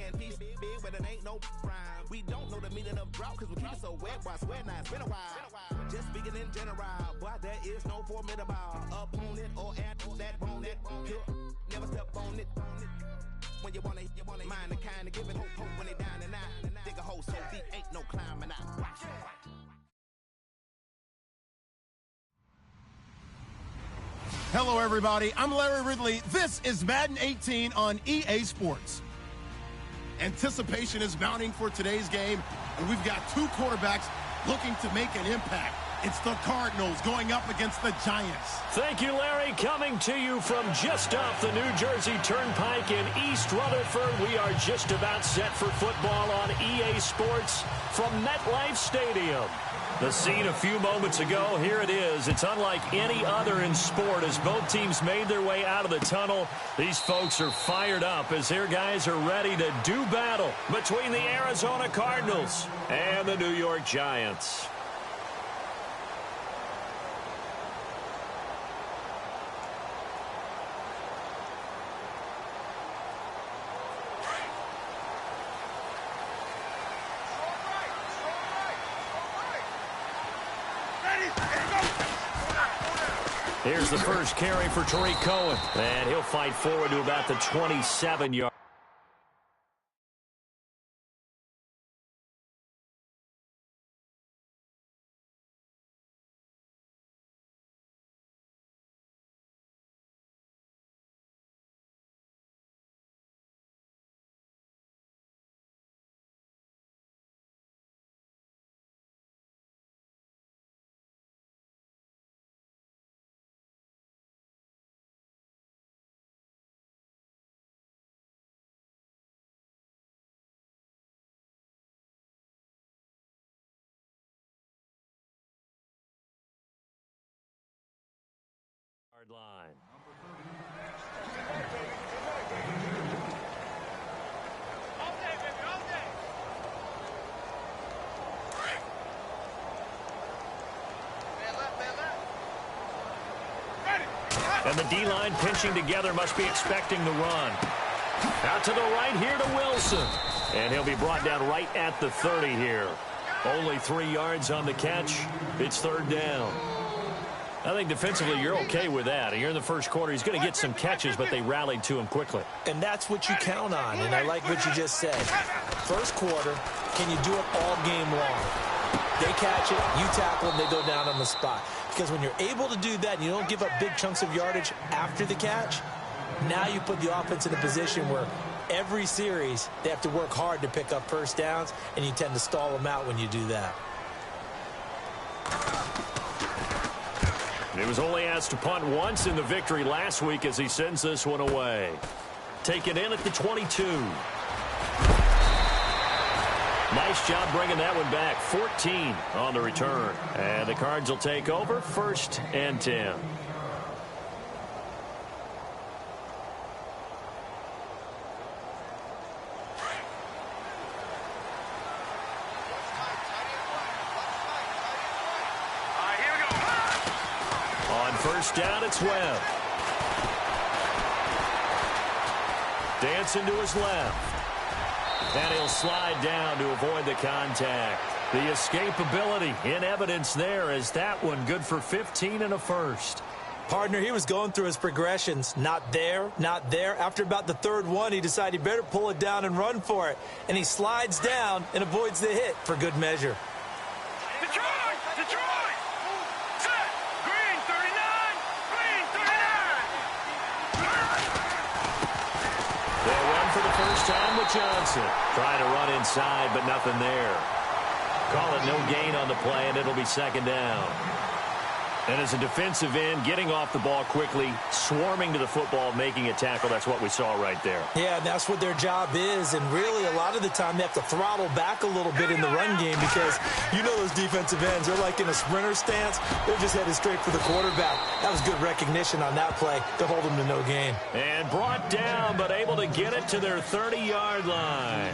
and peace big, but it ain't no rhyme. We don't know the meaning of drought because we keep it so wet. Boy, I swear now it's been a while. Just speaking in general, boy, there is no formidable opponent or at that bone it. Never step on it. When you wanna mind the kind of giving hope when they down and out. Dig a hole so deep, ain't no climbing out. Watch. Hello, everybody. I'm Larry Ridley. This is Madden 18 on EA Sports. Anticipation is mounting for today's game, and we've got two quarterbacks looking to make an impact. It's the Cardinals going up against the Giants. Thank you, Larry. Coming to you from just off the New Jersey Turnpike in East Rutherford, we are just about set for football on EA Sports from MetLife Stadium. The scene a few moments ago, here it is. It's unlike any other in sport as both teams made their way out of the tunnel. These folks are fired up as their guys are ready to do battle between the Arizona Cardinals and the New York Giants. Here's the first carry for Tariq Cohen, and he'll fight forward to about the 27-yard. Line. And the D-line pinching together must be expecting the run. Out to the right here to Wilson. And he'll be brought down right at the 30 here. Only 3 yards on the catch. It's third down. I think defensively you're okay with that. Here in the first quarter, he's going to get some catches, but they rallied to him quickly. And that's what you count on, and I like what you just said. First quarter, can you do it all game long? They catch it, you tackle them, they go down on the spot. Because when you're able to do that and you don't give up big chunks of yardage after the catch, now you put the offense in a position where every series they have to work hard to pick up first downs, and you tend to stall them out when you do that. He was only asked to punt once in the victory last week as he sends this one away. Taken in at the 22. Nice job bringing that one back. 14 on the return. And the Cards will take over 1st and 10. First down, it's Webb. Dancing to his left. And he'll slide down to avoid the contact. The escapability in evidence there as that one good for 15 and a first. Partner, he was going through his progressions. Not there, not there. After about the third one, he decided he better pull it down and run for it. And he slides down and avoids the hit for good measure. Time with Johnson. Trying to run inside, but nothing there. Call it no gain on the play, and it'll be second down. And as a defensive end, getting off the ball quickly, swarming to the football, making a tackle, that's what we saw right there. Yeah, that's what their job is, and really a lot of the time they have to throttle back a little bit in the run game because you know those defensive ends, they're like in a sprinter stance. They're just headed straight for the quarterback. That was good recognition on that play to hold them to no gain. And brought down, but able to get it to their 30-yard line.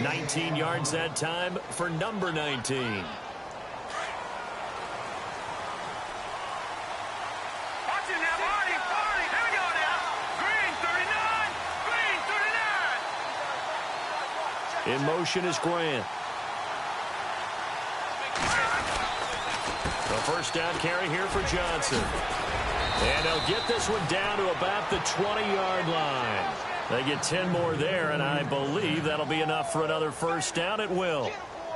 19 yards that time for number 19. In motion is Grant. The first down carry here for Johnson. And they'll get this one down to about the 20-yard line. They get 10 more there, and I believe that'll be enough for another first down. It will.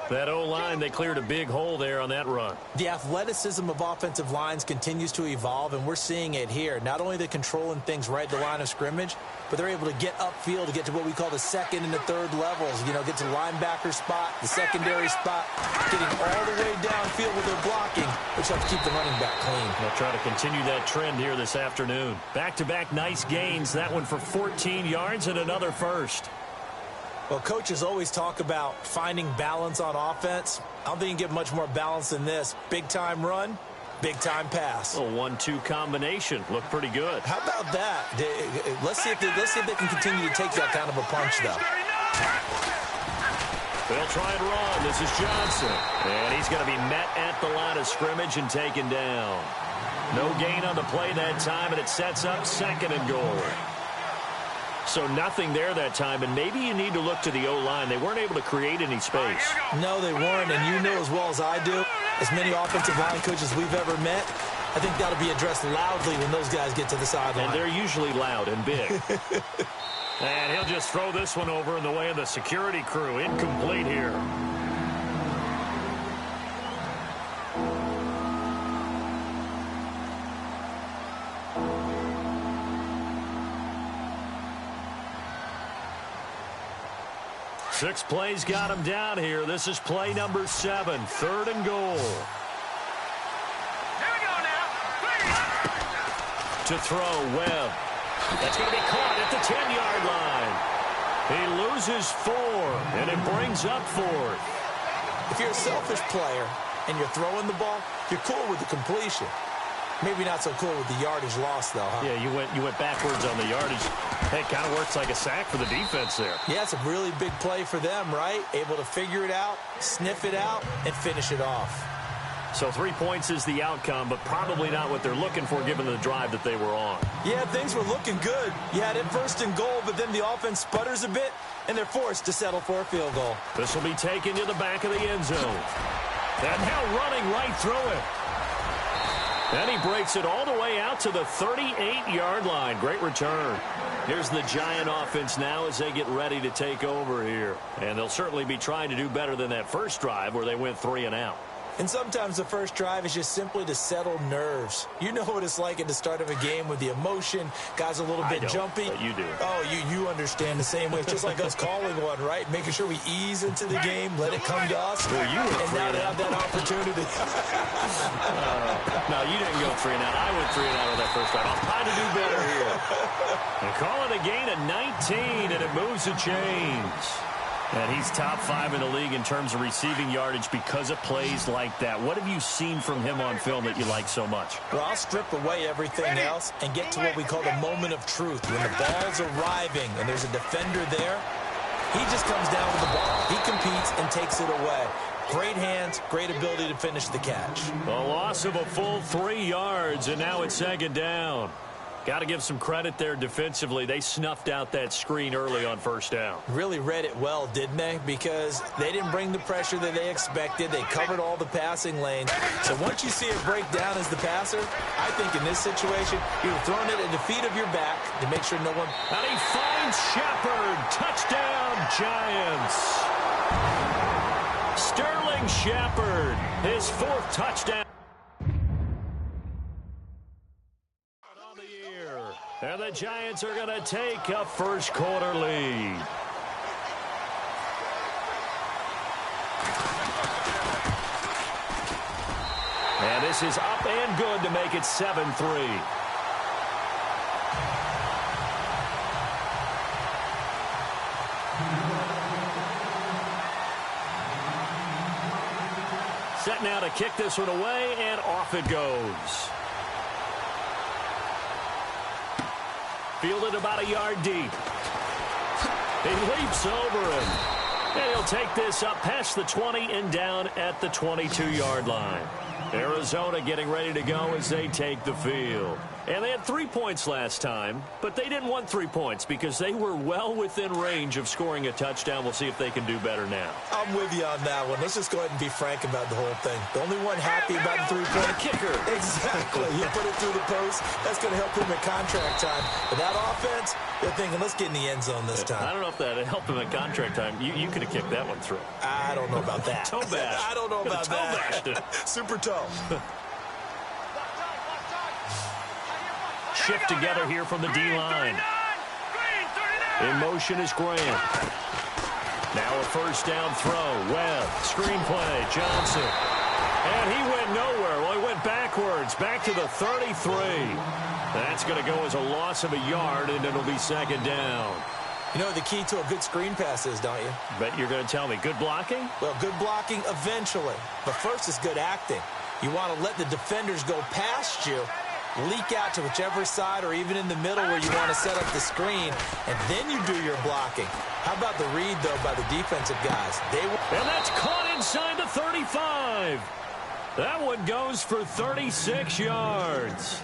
That O-line, they cleared a big hole there on that run. The athleticism of offensive lines continues to evolve, and we're seeing it here. Not only they're controlling things right at the line of scrimmage, but they're able to get upfield to get to what we call the second and the third levels. You know, get to the linebacker spot, the secondary spot, getting all the way downfield with their blocking, which helps keep the running back clean. They'll try to continue that trend here this afternoon. Back-to-back nice gains. That one for 14 yards and another first. Well, coaches always talk about finding balance on offense. I don't think you can get much more balance than this. Big-time run, big-time pass. A 1-2 combination. Looked pretty good. How about that? Let's see if they can continue to take that kind of a punch, though. They'll try and run. This is Johnson. And he's going to be met at the line of scrimmage and taken down. No gain on the play that time, and it sets up second and goal. So nothing there that time, and maybe you need to look to the O-line. They weren't able to create any space. No, they weren't, and you know as well as I do, as many offensive line coaches we've ever met, I think that'll be addressed loudly when those guys get to the sideline. And they're usually loud and big. And he'll just throw this one over in the way of the security crew. Incomplete here. Six plays got him down here. This is play number 7, third and goal. Here we go now. To throw, Webb. That's going to be caught at the 10-yard line. He loses 4, and it brings up 4th. If you're a selfish player and you're throwing the ball, you're cool with the completion. Maybe not so cool with the yardage loss, though, huh? Yeah, you went backwards on the yardage. Hey, it kind of works like a sack for the defense there. Yeah, it's a really big play for them, right? Able to figure it out, sniff it out, and finish it off. So 3 points is the outcome, but probably not what they're looking for given the drive that they were on. Yeah, things were looking good. You had it first and goal, but then the offense sputters a bit, and they're forced to settle for a field goal. This will be taken to the back of the end zone. And now running right through it. And he breaks it all the way out to the 38-yard line. Great return. Here's the Giant offense now as they get ready to take over here. And they'll certainly be trying to do better than that first drive where they went 3 and out. And sometimes the first drive is just simply to settle nerves. You know what it's like at the start of a game with the emotion. Guys a little bit jumpy. But you do. Oh, you understand the same way. It's just like us calling one, right? Making sure we ease into the game, let it come to us. Well, you were and now they have that opportunity. No, you didn't go 3 and out. I went 3 and out on that first drive. I'll try to do better here. And call it a gain of 19, and it moves the chains. And he's top 5 in the league in terms of receiving yardage because of plays like that. What have you seen from him on film that you like so much? Well, I'll strip away everything else and get to what we call the moment of truth. When the ball's arriving and there's a defender there, he just comes down with the ball. He competes and takes it away. Great hands, great ability to finish the catch. A loss of a full 3 yards, and now it's second down. Got to give some credit there defensively. They snuffed out that screen early on first down. Really read it well, didn't they? Because they didn't bring the pressure that they expected. They covered all the passing lanes. So once you see it break down as the passer, I think in this situation, you're throwing it at the feet of your back to make sure no one... And he finds Shepard. Touchdown, Giants. Sterling Shepard, his 4th touchdown. And the Giants are going to take a first quarter lead. And this is up and good to make it 7-3. Set now to kick this one away, and off it goes. Fielded about a yard deep. He leaps over him. And he'll take this up past the 20 and down at the 22-yard line. Arizona getting ready to go as they take the field. And they had 3 points last time, but they didn't want 3 points because they were well within range of scoring a touchdown. We'll see if they can do better now. I'm with you on that one. Let's just go ahead and be frank about the whole thing. The only one happy about the 3-point kicker. Exactly. You put it through the post. That's going to help him at contract time. But that offense, they're thinking, let's get in the end zone this time. I don't know if that helped him at contract time. You could have kicked that one through. I don't know about that. Toe bash. I don't know about that. Super toe. Shift together here from the D-line. In motion is Grant. Now a first down throw. Webb. Screen play. Johnson. And he went nowhere. Well, he went backwards. Back to the 33. That's going to go as a loss of a yard, and it'll be second down. You know what the key to a good screen pass is, don't you? Bet you're going to tell me. Good blocking? Well, good blocking eventually. But first is good acting. You want to let the defenders go past you, leak out to whichever side or even in the middle where you want to set up the screen, and then you do your blocking. How about the read, though, by the defensive guys? And that's caught inside the 35. That one goes for 36 yards.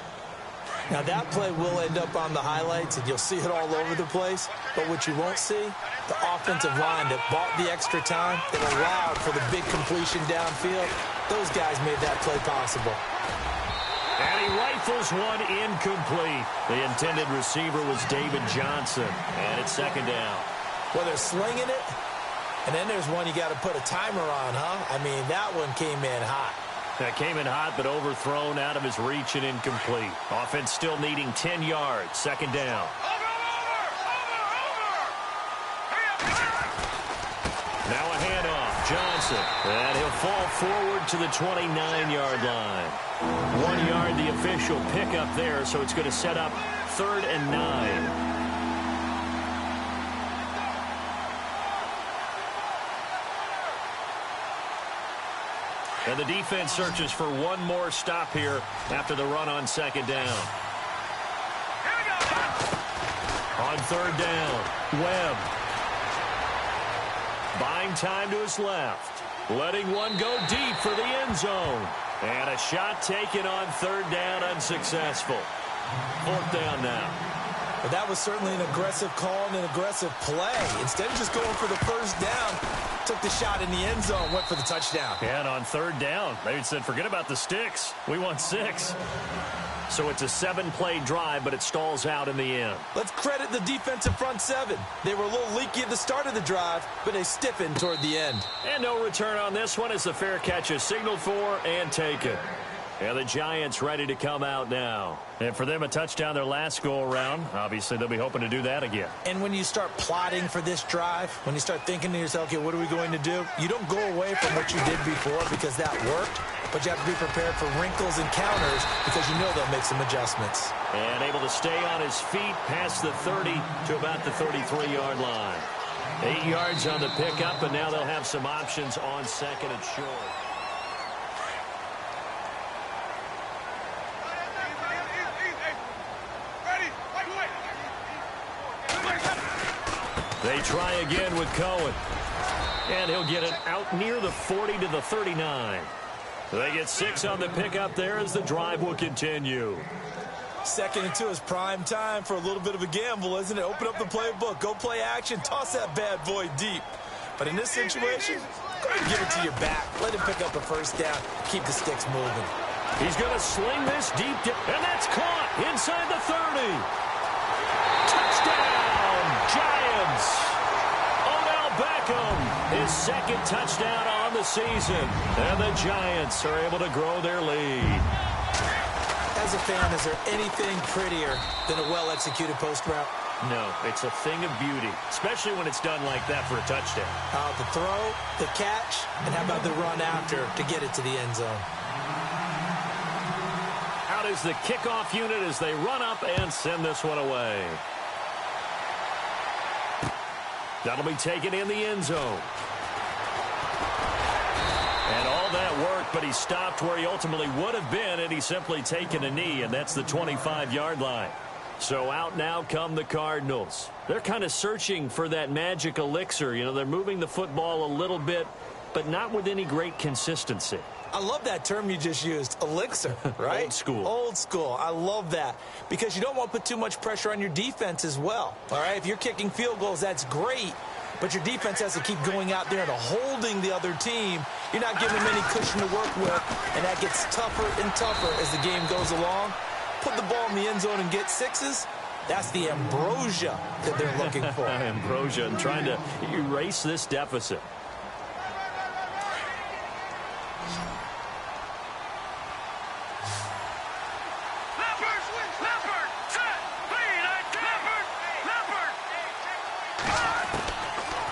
Now, that play will end up on the highlights, and you'll see it all over the place. But what you won't see, the offensive line that bought the extra time, that allowed for the big completion downfield, those guys made that play possible. And he rifles one incomplete. The intended receiver was David Johnson. And it's second down. Well, they're slinging it. And then there's one you got to put a timer on, huh? I mean, that one came in hot. That came in hot, but overthrown out of his reach and incomplete. Offense still needing 10 yards. Second down. Now a handoff. Johnson. And he'll fall forward to the 29-yard line. 1 yard, the official pickup there, so it's going to set up 3rd and 9. And the defense searches for one more stop here after the run on second down. On 3rd down, Webb. Buying time to his left. Letting one go deep for the end zone. And a shot taken on 3rd down, unsuccessful. 4th down now. But that was certainly an aggressive call and an aggressive play. Instead of just going for the first down, took the shot in the end zone, went for the touchdown. And on 3rd down, they said, forget about the sticks. We want 6. So it's a 7-play drive, but it stalls out in the end. Let's credit the defensive front 7. They were a little leaky at the start of the drive, but they stiffened toward the end. And no return on this one as the fair catch is signaled for and taken. And the Giants ready to come out now. And for them, a touchdown their last go-around. Obviously, they'll be hoping to do that again. And when you start plotting for this drive, when you start thinking to yourself, okay, what are we going to do? You don't go away from what you did before because that worked, but you have to be prepared for wrinkles and counters because you know they'll make some adjustments. And able to stay on his feet past the 30 to about the 33-yard line. 8 yards on the pickup, and now they'll have some options on second and short. They try again with Cohen. And he'll get it out near the 40 to the 39. They get 6 on the pickup there as the drive will continue. 2nd and 2 is prime time for a little bit of a gamble, isn't it? Open up the playbook, go play action, toss that bad boy deep. But in this situation, go ahead and give it to your back. Let him pick up a first down. Keep the sticks moving. He's going to sling this deep, and that's caught inside the 30. Touchdown, Giants. Odell Beckham, his 2nd touchdown on the season. And the Giants are able to grow their lead. As a fan, is there anything prettier than a well-executed post route? No, it's a thing of beauty, especially when it's done like that for a touchdown. The throw, the catch, and how about the run after to get it to the end zone? Out is the kickoff unit as they run up and send this one away. That'll be taken in the end zone. And all that worked, but he stopped where he ultimately would have been, and he's simply taken a knee, and that's the 25-yard line. So out now come the Cardinals. They're kind of searching for that magic elixir. You know, they're moving the football a little bit but not with any great consistency. I love that term you just used, elixir, right? Old school. Old school. I love that because you don't want to put too much pressure on your defense as well, all right? If you're kicking field goals, that's great, but your defense has to keep going out there and holding the other team. You're not giving them any cushion to work with, and that gets tougher and tougher as the game goes along. Put the ball in the end zone and get sixes. That's the ambrosia that they're looking for. Ambrosia and trying to erase this deficit.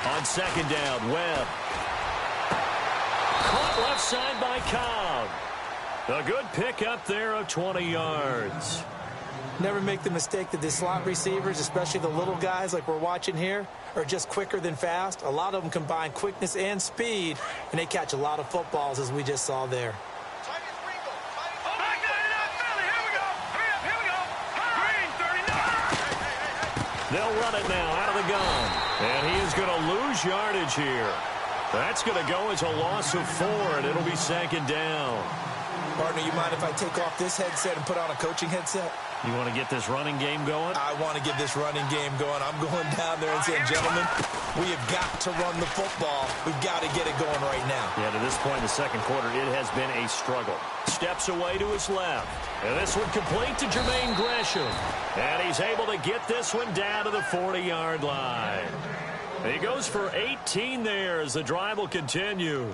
On second down, Webb. Caught left side by Cobb. A good pickup there of 20 yards. Never make the mistake that the slot receivers, especially the little guys like we're watching here, are just quicker than fast. A lot of them combine quickness and speed, and they catch a lot of footballs, as we just saw there. They'll run it now out of the gun. And he is going to lose yardage here. That's going to go as a loss of 4, and it'll be second down. Partner, you mind if I take off this headset and put on a coaching headset? You want to get this running game going? I want to get this running game going. I'm going down there and saying, gentlemen, we have got to run the football. We've got to get it going right now. Yeah, to this point in the second quarter, it has been a struggle. Steps away to his left. And this one complete to Jermaine Gresham. And he's able to get this one down to the 40-yard line. And he goes for 18 there as the drive will continue.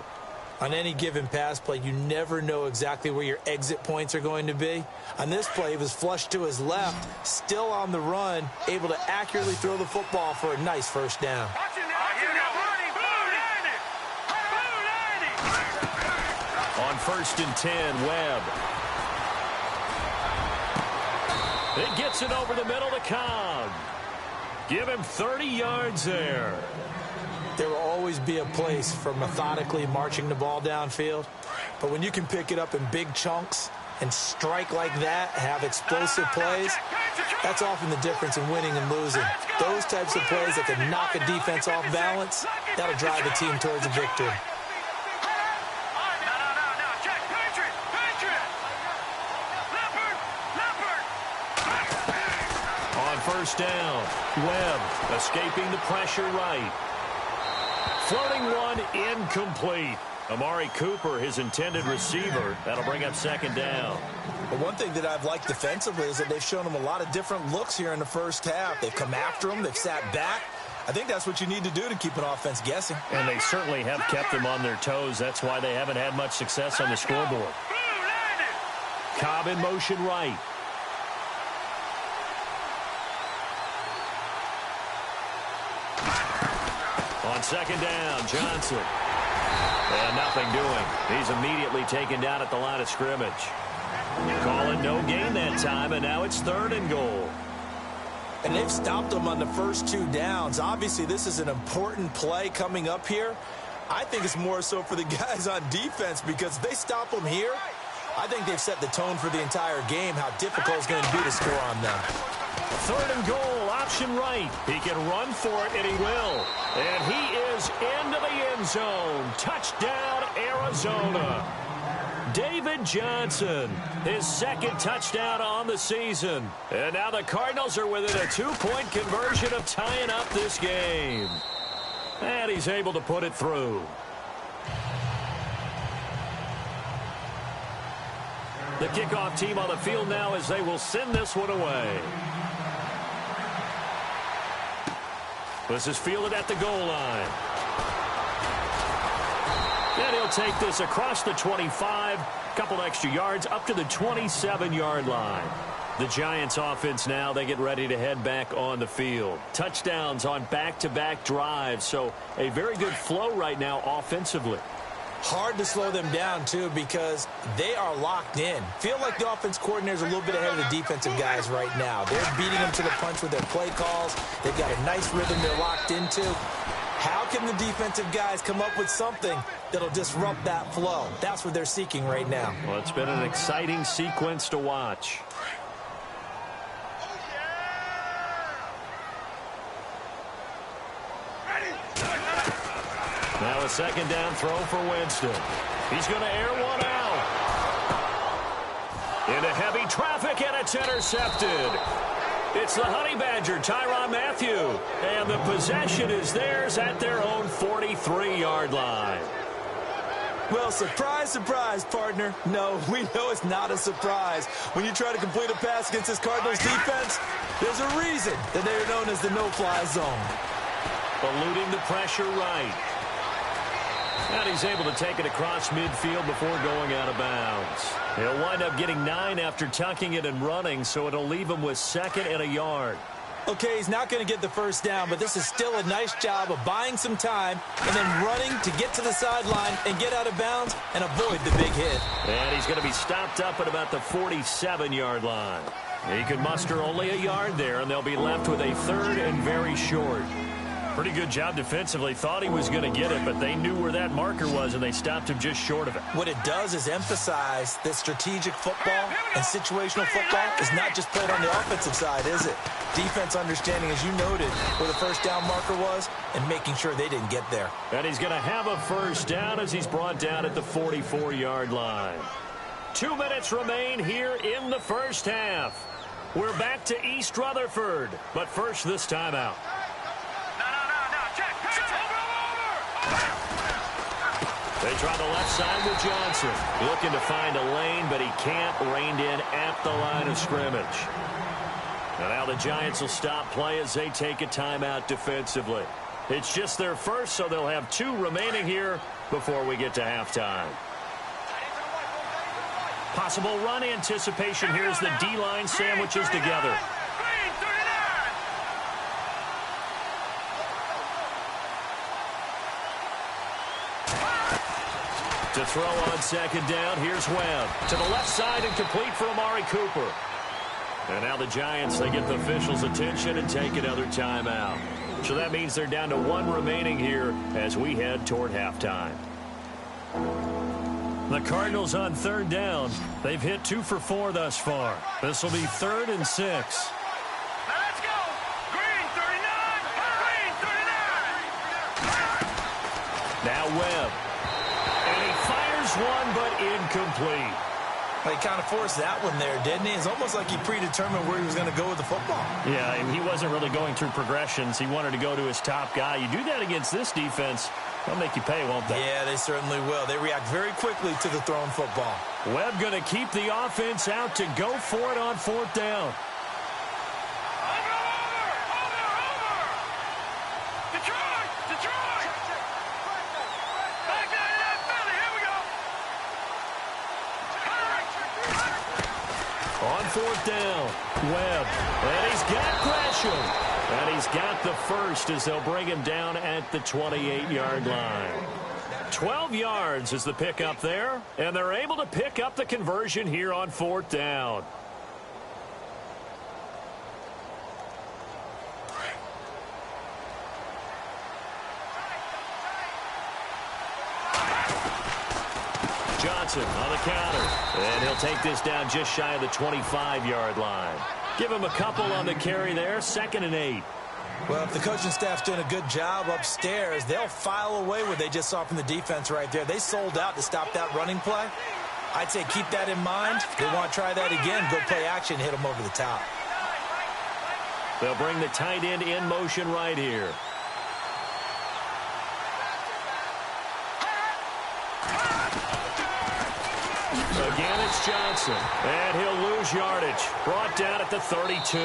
On any given pass play, you never know exactly where your exit points are going to be. On this play, he was flushed to his left, still on the run, able to accurately throw the football for a nice first down. On 1st and 10, Webb. It gets it over the middle to Cobb. Give him 30 yards there. There will always be a place for methodically marching the ball downfield. But when you can pick it up in big chunks and strike like that, have explosive plays, that's often the difference in winning and losing. Those types of plays that can knock a defense off balance, that'll drive a team towards a victory. On 1st down, Webb escaping the pressure right. Floating one incomplete. Amari Cooper, his intended receiver. That'll bring up second down. But one thing that I've liked defensively is that they've shown him a lot of different looks here in the first half. They've come after him. They've sat back. I think that's what you need to do to keep an offense guessing. And they certainly have kept them on their toes. That's why they haven't had much success on the scoreboard. Cobb in motion right. On second down, Johnson. And nothing doing. He's immediately taken down at the line of scrimmage. Calling no gain that time, and now it's 3rd and goal. And they've stopped them on the first 2 downs. Obviously, this is an important play coming up here. I think it's more so for the guys on defense because if they stop them here, I think they've set the tone for the entire game, how difficult it's going to be to score on them. 3rd and goal, option right. He can run for it, and he will. And he is into the end zone. Touchdown, Arizona. David Johnson, his 2nd touchdown on the season. And now the Cardinals are within a 2-point conversion of tying up this game. And he's able to put it through. The kickoff team on the field now as they will send this one away. This is fielded at the goal line. And he'll take this across the 25, couple extra yards up to the 27-yard line. The Giants offense now, they get ready to head back on the field. Touchdowns on back-to-back drives, so a very good flow right now offensively. Hard to slow them down, too, because they are locked in. Feel like the offense coordinator's a little bit ahead of the defensive guys right now. They're beating them to the punch with their play calls. They've got a nice rhythm they're locked into. How can the defensive guys come up with something that'll disrupt that flow? That's what they're seeking right now. Well, it's been an exciting sequence to watch. Now a second down throw for Winston. He's going to air one out. Into heavy traffic, and it's intercepted. It's the Honey Badger, Tyrann Mathieu. And the possession is theirs at their own 43-yard line. Well, surprise, surprise, partner. No, we know it's not a surprise. When you try to complete a pass against this Cardinals defense, there's a reason that they're known as the no-fly zone. Eluding the pressure right. And he's able to take it across midfield before going out of bounds. He'll wind up getting 9 after tucking it and running, so it'll leave him with 2nd and a yard. Okay, he's not going to get the first down, but this is still a nice job of buying some time and then running to get to the sideline and get out of bounds and avoid the big hit. And he's going to be stopped up at about the 47-yard line. He could muster only a yard there, and they'll be left with a 3rd and very short. Pretty good job defensively. Thought he was going to get it, but they knew where that marker was, and they stopped him just short of it. What it does is emphasize that strategic football and situational football is not just played on the offensive side, is it? Defense understanding, as you noted, where the first down marker was and making sure they didn't get there. And he's going to have a first down as he's brought down at the 44-yard line. 2 minutes remain here in the first half. We're back to East Rutherford, but first this timeout. They try the left side with Johnson. Looking to find a lane, but he can't. Reined in at the line of scrimmage. And now the Giants will stop play as they take a timeout defensively. It's just their first, so they'll have 2 remaining here before we get to halftime. Possible run anticipation here as the D-line sandwiches together. To throw on second down, here's Webb. To the left side and complete for Amari Cooper. And now the Giants, they get the officials' attention and take another timeout. So that means they're down to 1 remaining here as we head toward halftime. The Cardinals on 3rd down. They've hit 2 for 4 thus far. This will be 3rd and 6. Let's go! Green 39! Green 39! Now Webb. And he fires one, but incomplete. He kind of forced that one there, didn't he? It's almost like he predetermined where he was going to go with the football. Yeah, he wasn't really going through progressions. He wanted to go to his top guy. You do that against this defense, they'll make you pay, won't they? Yeah, they certainly will. They react very quickly to the thrown football. Webb going to keep the offense out to go for it on 4th down. On 4th down, Webb, and he's got Gresham, and he's got the first as they'll bring him down at the 28-yard line. 12 yards is the pickup there, and they're able to pick up the conversion here on 4th down. Johnson on the counter, and he'll take this down just shy of the 25-yard line. Give him a couple on the carry there, 2nd and 8. Well, if the coaching staff's doing a good job upstairs, they'll file away what they just saw from the defense right there. They sold out to stop that running play. I'd say keep that in mind. If they want to try that again, go play action, hit them over the top. They'll bring the tight end in motion right here. Again, it's Johnson, and he'll lose yardage. Brought down at the 32.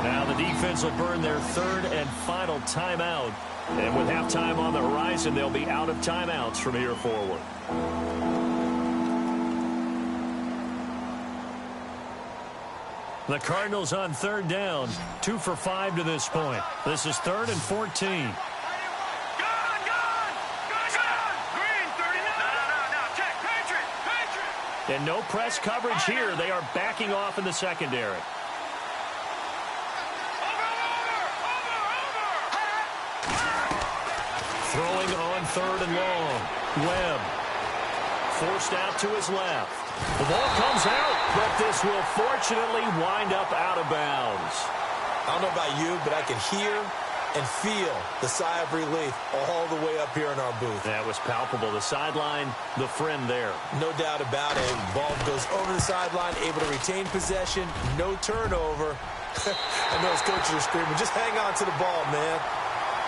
Now the defense will burn their 3rd and final timeout. And with halftime on the horizon, they'll be out of timeouts from here forward. The Cardinals on 3rd down, 2 for 5 to this point. This is 3rd and 14. And no press coverage here. They are backing off in the secondary. Throwing on 3rd and long. Webb forced out to his left. The ball comes out, but this will fortunately wind up out of bounds. I don't know about you, but I could hear and feel the sigh of relief all the way up here in our booth. That was palpable. The sideline, the friend there. No doubt about it. Ball goes over the sideline, able to retain possession, no turnover. I know his coaches are screaming, just hang on to the ball, man.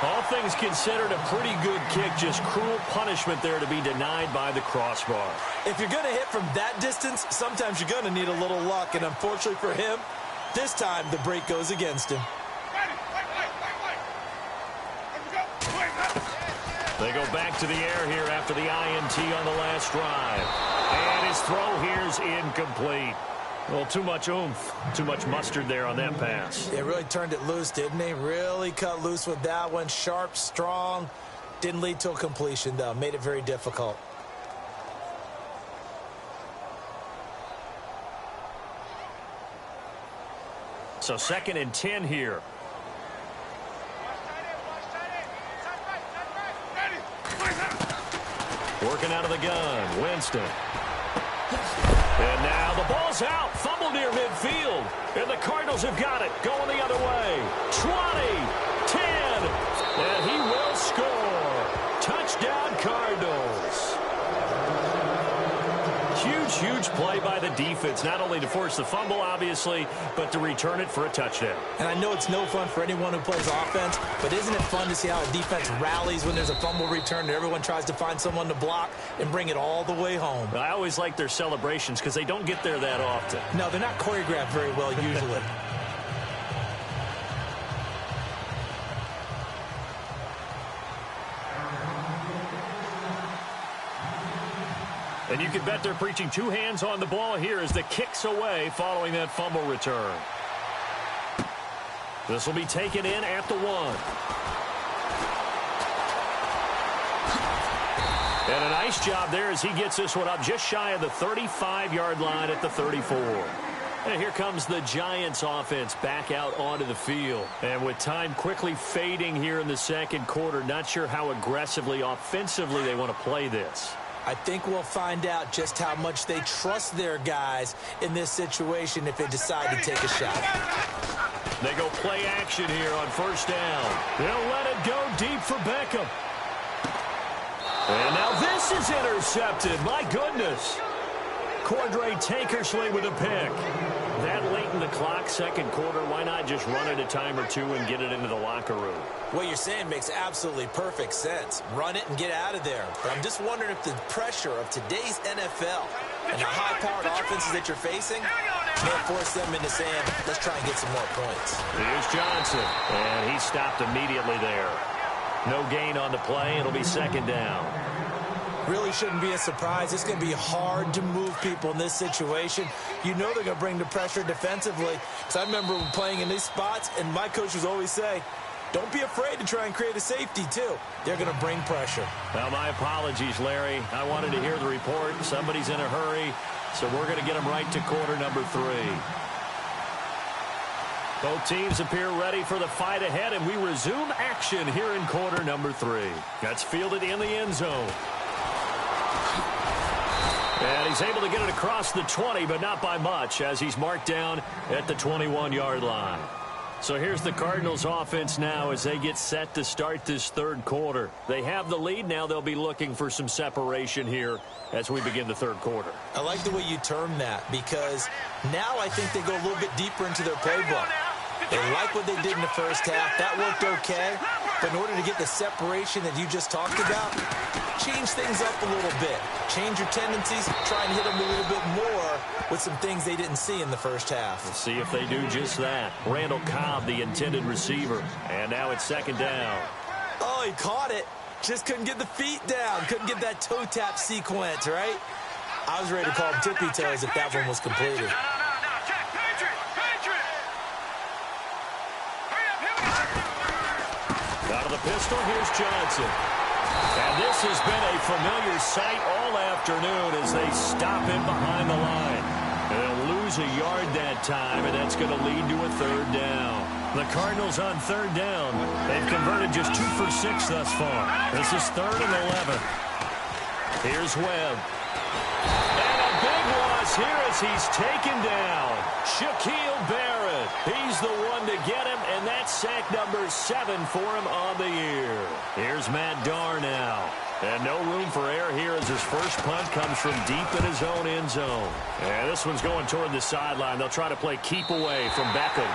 All things considered, a pretty good kick. Just cruel punishment there to be denied by the crossbar. If you're going to hit from that distance, sometimes you're going to need a little luck. And unfortunately for him, this time the break goes against him. They go back to the air here after the INT on the last drive. And his throw here's incomplete. Well, too much oomph, too much mustard there on that pass. Yeah, really turned it loose, didn't he? Really cut loose with that one. Sharp, strong. Didn't lead to a completion, though. Made it very difficult. So 2nd and 10 here. Working out of the gun, Winston. And now the ball's out. Fumble near midfield. And the Cardinals have got it. Going the other way. 20, 10. And he will score. Touchdown, Cardinals. Huge play by the defense. Not only to force the fumble, obviously, but to return it for a touchdown. And I know it's no fun for anyone who plays offense, but isn't it fun to see how a defense rallies when there's a fumble return and everyone tries to find someone to block and bring it all the way home? I always like their celebrations because they don't get there that often. No, they're not choreographed very well usually. And you can bet they're preaching two hands on the ball here as the kick's away following that fumble return. This will be taken in at the 1. And a nice job there as he gets this one up just shy of the 35-yard line at the 34. And here comes the Giants offense back out onto the field. And with time quickly fading here in the second quarter, not sure how aggressively, offensively they want to play this. I think we'll find out just how much they trust their guys in this situation if they decide to take a shot. They go play action here on 1st down. They'll let it go deep for Beckham. And now this is intercepted. My goodness. Cordray Tankersley with a pick. That late in the clock, second quarter, why not just run it a time or two and get it into the locker room? What you're saying makes absolutely perfect sense. Run it and get out of there. But I'm just wondering if the pressure of today's NFL and the high-powered offenses that you're facing may force them into saying, let's try and get some more points. Here's Johnson, and he stopped immediately there. No gain on the play. It'll be 2nd down. Really shouldn't be a surprise. It's going to be hard to move people in this situation. You know they're going to bring the pressure defensively. Because I remember playing in these spots, and my coaches always say, don't be afraid to try and create a safety, too. They're going to bring pressure. Well, my apologies, Larry. I wanted to hear the report. Somebody's in a hurry, so we're going to get them right to quarter number 3. Both teams appear ready for the fight ahead, and we resume action here in quarter number 3. That's fielded in the end zone. And he's able to get it across the 20, but not by much, as he's marked down at the 21-yard line. So here's the Cardinals offense now as they get set to start this third quarter. They have the lead. Now they'll be looking for some separation here as we begin the third quarter. I like the way you term that, because now I think they go a little bit deeper into their playbook. They like what they did in the first half. That worked okay. But in order to get the separation that you just talked about, change things up a little bit. Change your tendencies. Try and hit them a little bit more with some things they didn't see in the first half. We'll see if they do just that. Randall Cobb, the intended receiver. And now it's 2nd down. Oh, he caught it. Just couldn't get the feet down. Couldn't get that toe tap sequence, right? I was ready to call him tippy toes if that one was completed. Out of the pistol, here's Johnson. And this has been a familiar sight all afternoon as they stop him behind the line. They'll lose a yard that time, and that's going to lead to a 3rd down. The Cardinals on 3rd down. They've converted just 2 for 6 thus far. This is 3rd and 11. Here's Webb. And a big loss here as he's taken down. Shaquille Barrett. He's the one to get him, and that's sack number 7 for him on the year. Here's Matt Darr now. And no room for error here as his first punt comes from deep in his own end zone. And this one's going toward the sideline. They'll try to play keep away from Beckham.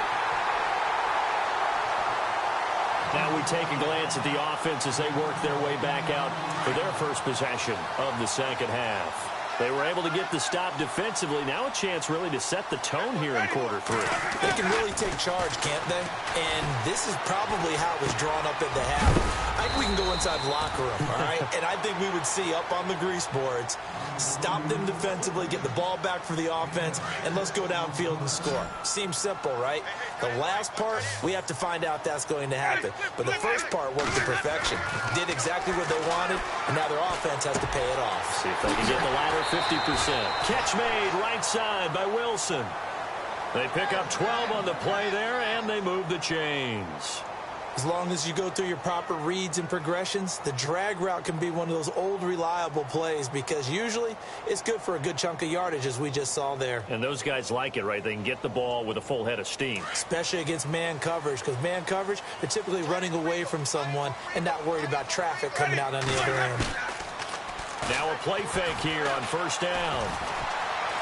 Now we take a glance at the offense as they work their way back out for their first possession of the second half. They were able to get the stop defensively. Now a chance really to set the tone here in quarter 3. They can really take charge, can't they? And this is probably how it was drawn up at the half. I think we can go inside the locker room, all right? And I think we would see up on the grease boards, stop them defensively, get the ball back for the offense, and let's go downfield and score. Seems simple, right? The last part, we have to find out that's going to happen. But the first part worked to perfection. Did exactly what they wanted, and now their offense has to pay it off. See if they can get the latter 50%. Catch made right side by Wilson. They pick up 12 on the play there, and they move the chains. As long as you go through your proper reads and progressions, the drag route can be one of those old reliable plays because usually it's good for a good chunk of yardage as we just saw there. And those guys like it, right? They can get the ball with a full head of steam. Especially against man coverage because man coverage, they're typically running away from someone and not worried about traffic coming out on the other end. Now a play fake here on first down.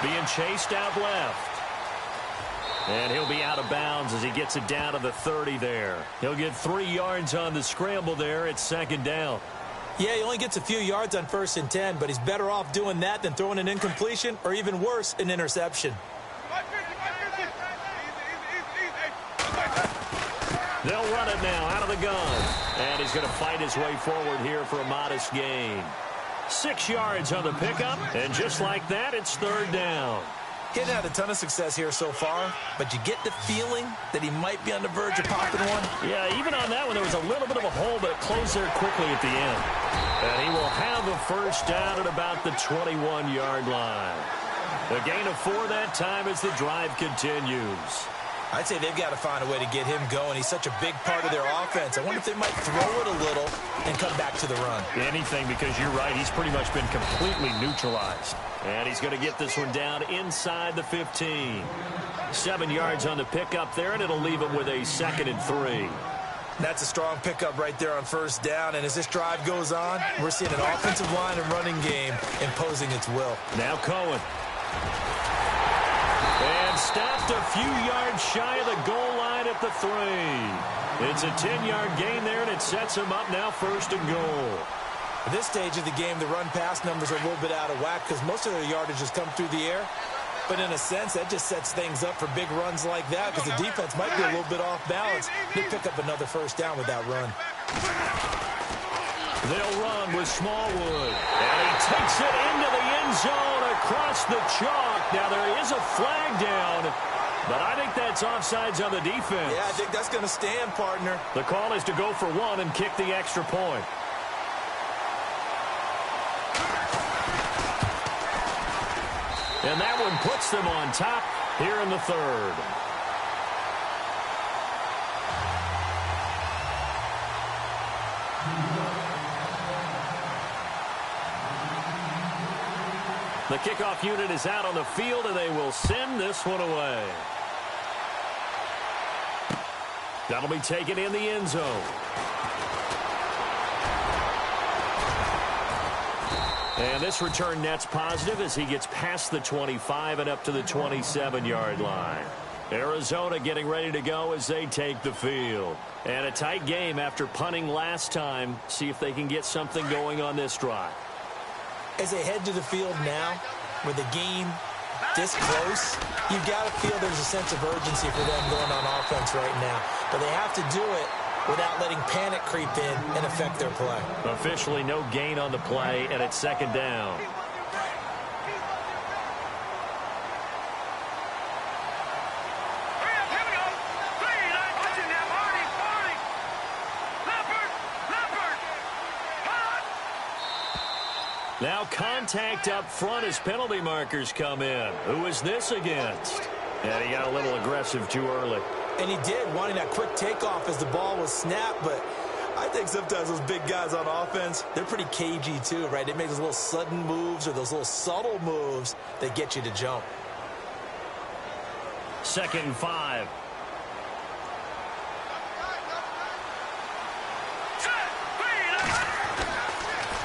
Being chased out left. And he'll be out of bounds as he gets it down to the 30 there. He'll get 3 yards on the scramble there at second down. Yeah, he only gets a few yards on 1st and 10, but he's better off doing that than throwing an incompletion or even worse, an interception. They'll run it now out of the gun. And he's going to fight his way forward here for a modest gain. 6 yards on the pickup, and just like that, it's third down. He hasn't had a ton of success here so far, but you get the feeling that he might be on the verge of popping one. Yeah, even on that one, there was a little bit of a hole, but it closed there quickly at the end. And he will have a first down at about the 21-yard line. A gain of 4 that time as the drive continues. I'd say they've got to find a way to get him going. He's such a big part of their offense. I wonder if they might throw it a little and come back to the run. Anything, because you're right. He's pretty much been completely neutralized. And he's going to get this one down inside the 15. 7 yards on the pickup there, and it'll leave him with a 2nd and 3. That's a strong pickup right there on first down. And as this drive goes on, we're seeing an offensive line and running game imposing its will. Now Cohen. And stopped a few yards shy of the goal line at the 3. It's a 10-yard gain there, and it sets him up now 1st and goal. At this stage of the game, the run-pass numbers are a little bit out of whack because most of their yardage has come through the air. But in a sense, that just sets things up for big runs like that because the defense might be a little bit off balance. They pick up another first down with that run. They'll run with Smallwood. And he takes it into the end zone across the chalk. Now, there is a flag down, but I think that's offsides on the defense. Yeah, I think that's going to stand, partner. The call is to go for 1 and kick the extra point. And that one puts them on top here in the 3rd. The kickoff unit is out on the field, and they will send this one away. That'll be taken in the end zone. And this return net's positive as he gets past the 25 and up to the 27-yard line. Arizona getting ready to go as they take the field. And a tight game after punting last time. See if they can get something going on this drive. As they head to the field now, with the game this close, you've got to feel there's a sense of urgency for them going on offense right now. But they have to do it without letting panic creep in and affect their play. Officially no gain on the play, and it's 2nd down. Now contact up front as penalty markers come in. Who is this against? And he got a little aggressive too early. And he did, wanting that quick takeoff as the ball was snapped, but I think sometimes those big guys on offense, they're pretty cagey too, right? They make those little sudden moves or those little subtle moves that get you to jump. 2nd and 5.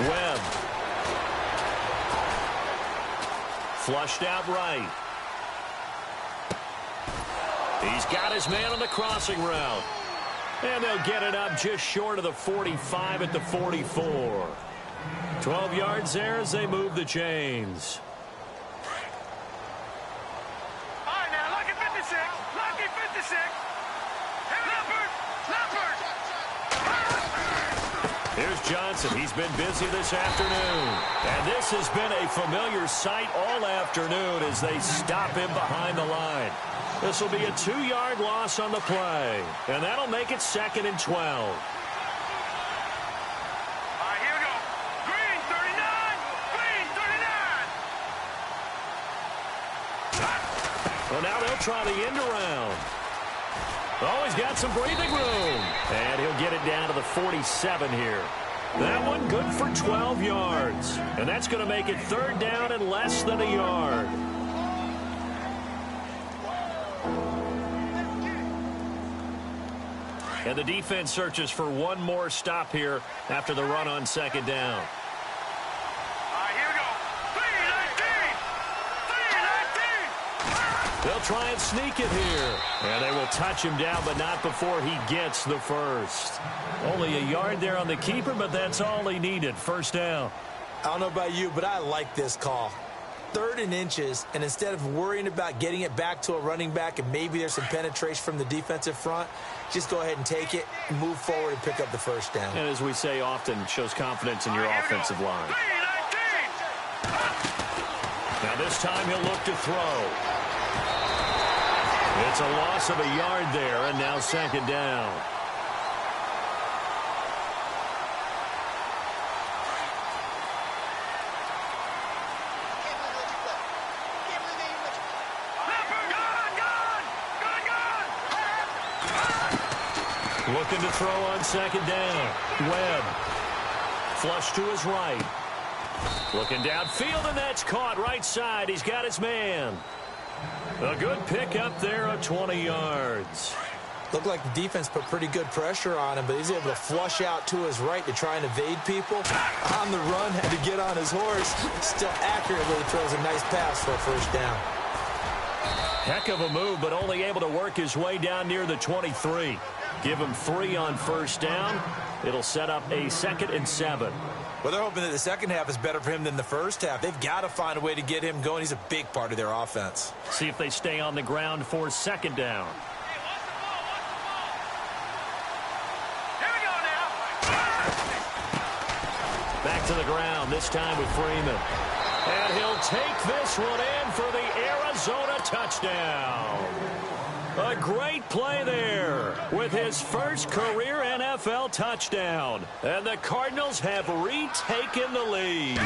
Webb. Flushed out right. He's got his man on the crossing route. And they'll get it up just short of the 45 at the 44. 12 yards there as they move the chains. All right, now, lucky 56. Lucky 56. Leopard. Here's Johnson. He's been busy this afternoon. And this has been a familiar sight all afternoon as they stop him behind the line. This will be a 2-yard loss on the play. And that'll make it 2nd and 12. All right, here we go. Green, 39. Green, 39. Well, now they'll try the end around. Oh, he's got some breathing room. And he'll get it down to the 47 here. That one good for 12 yards. And that's going to make it 3rd down and less than a yard. And the defense searches for one more stop here after the run on 2nd down. All right, here we go. 3-19. They'll try and sneak it here. And they will touch him down, but not before he gets the first. Only a yard there on the keeper, but that's all he needed. 1st down. I don't know about you, but I like this call. 3rd and inches, and instead of worrying about getting it back to a running back and maybe there's some penetration from the defensive front, just go ahead and take it, move forward, and pick up the 1st down. And as we say often, it shows confidence in your offensive line. 3-19. Now this time he'll look to throw. It's a loss of a yard there, and now 2nd down. Looking to throw on 2nd down. Webb. Flush to his right. Looking downfield, and that's caught right side. He's got his man. A good pick up there of 20 yards. Looked like the defense put pretty good pressure on him, but he's able to flush out to his right to try and evade people. On the run, had to get on his horse. Still accurately throws a nice pass for a 1st down. Heck of a move, but only able to work his way down near the 23. Give him 3 on 1st down. It'll set up a 2nd and 7. Well, they're hoping that the second half is better for him than the first half. They've got to find a way to get him going. He's a big part of their offense. See if they stay on the ground for 2nd down. Here we go now. Back to the ground, this time with Freeman. And he'll take this one in for the Arizona touchdown. A great play there with his first career NFL touchdown. And the Cardinals have retaken the lead.